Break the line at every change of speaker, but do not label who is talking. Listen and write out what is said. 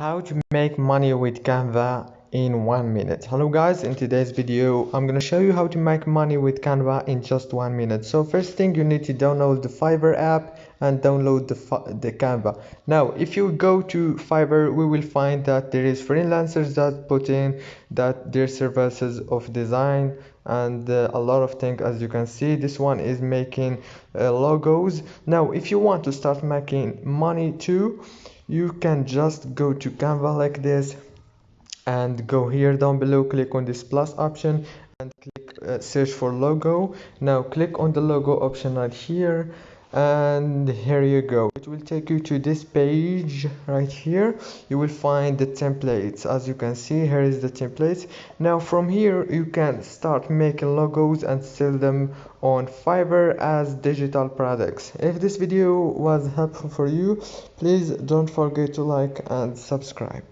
How to make money with Canva in 1 minute. Hello guys, in today's video I'm gonna show you how to make money with Canva in just 1 minute. So first thing, you need to download the Fiverr app and download the Canva. Now if you go to Fiverr, we will find that there is freelancers that put in that their services of design and a lot of things. As you can see, this one is making logos. Now if you want to start making money too, you can just go to Canva like this and go here down below, click on this plus option and click search for logo. Now click on the logo option right here, and here you go. It will take you to this page right here. You will find the templates. As you can see, here is the templates. Now from here you can start making logos and sell them on Fiverr as digital products. If this video was helpful for you, please don't forget to like and subscribe.